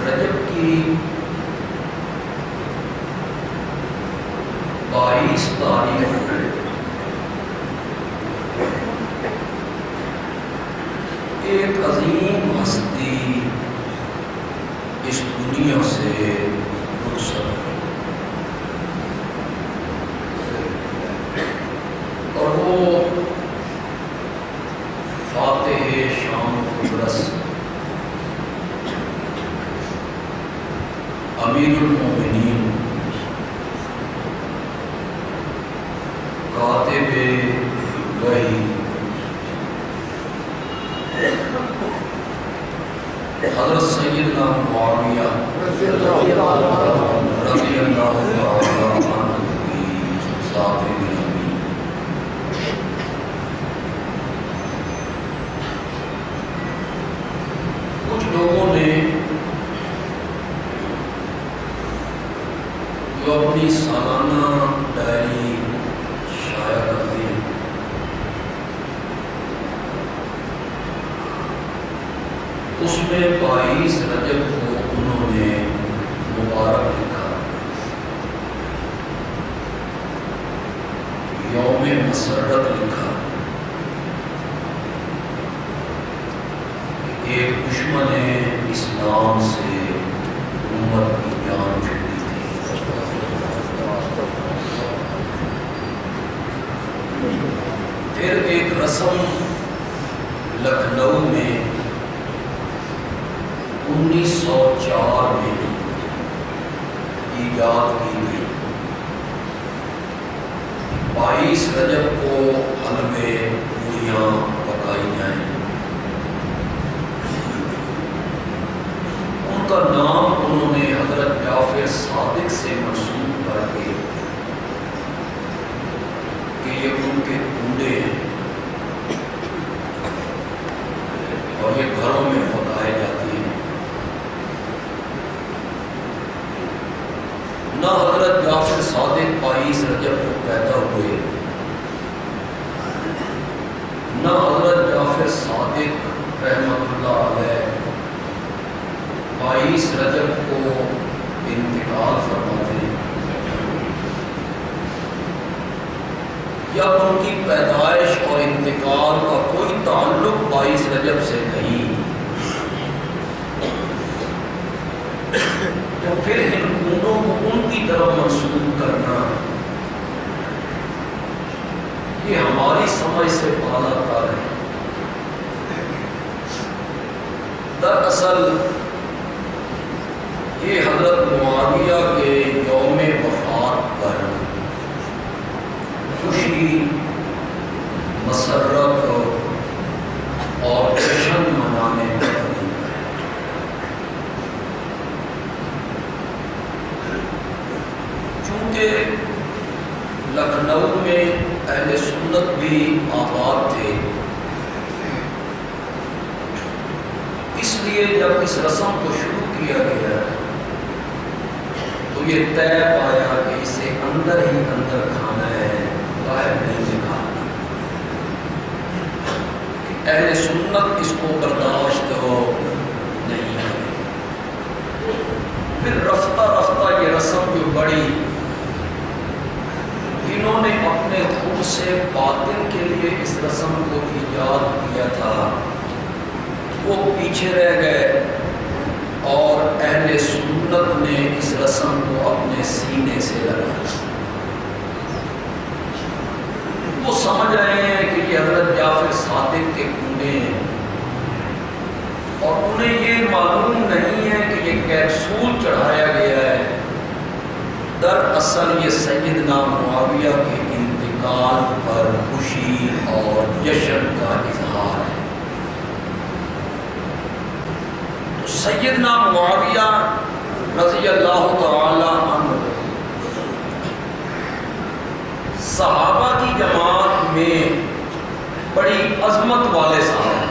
رجب کی 22 تاریخ ایک عظیم ہستی اس دنیا سے رخصت ہوئی اور وہ فاتح شام قدرت امیر المومنین کاتب وحی حضرت سیدنا معاویہ رضی اللہ تعالی عنہ کی ذات گرامی، کچھ لوگوں نے جو اپنی سالانہ ڈائری شائع کرتے ہیں اس میں 22 رجب کو انہوں نے مبارک لکھا، یوم مسرت لکھا۔ ایک دشمن اسلام سے امت کی جان چھوٹی تھی، پھر ایک رسم لکھنؤ میں 1904 میں ایجاد کی گئی۔ 22 رجب کو حلوے پوریاں پکائی جائیں۔ ان کا نام انہوں نے حضرت جعفر صادق سے منسوب کر کے کہ یہ ان کے کنڈے ہیں اور یہ گھروں میں پکائے جاتے ہیں۔ نہ حضرت جعفر صادق 22 رجب کو پیدا ہوئے، نہ حضرت جعفر صادق رحمۃ اللہ علیہ 22 رجب کو انتقال فرماتے ہیں، یا ان کی پیدائش اور انتقال کا کوئی تعلق 22 رجب سے نہیں، تو پھر ان کنڈوں کو ان کی طرف منسوب کرنا یہ ہماری سمجھ سے بالا تر ہے۔ دراصل یہ حضرت معاویہ کے یوم وفات پر خوشی، مسرت اور جشن منانے کا لکھنؤ میں اہل سنت بھی آباد تھے، اس لیے جب اس رسم کو شروع کیا گیا تو یہ طے پایا کہ اسے اندر ہی اندر کھانا ہے، باہر نہیں دکھانا۔ اہل سنت اس کو برداشت نہیں ہے۔ پھر رفتہ رفتہ یہ رسم جو بڑی، انہوں نے اپنے خود سے باطن کے لیے اس رسم کو ایجاد کیا تھا، وہ پیچھے رہ گئے اور اہل سنت نے اس رسم کو اپنے سینے سے لگایا۔ وہ سمجھ رہے ہیں کہ یہ حضرت جعفر صادق کے کنڈے ہیں، اور انہیں یہ معلوم نہیں ہے کہ یہ کیپسول چڑھایا گیا ہے۔ دراصل یہ سیدنا معاویہ کے انتقال پر خوشی اور جشن کا اظہار ہے۔ تو سیدنا معاویہ رضی اللہ تعالی عنہ صحابہ کی جماعت میں بڑی عظمت والے صاحب،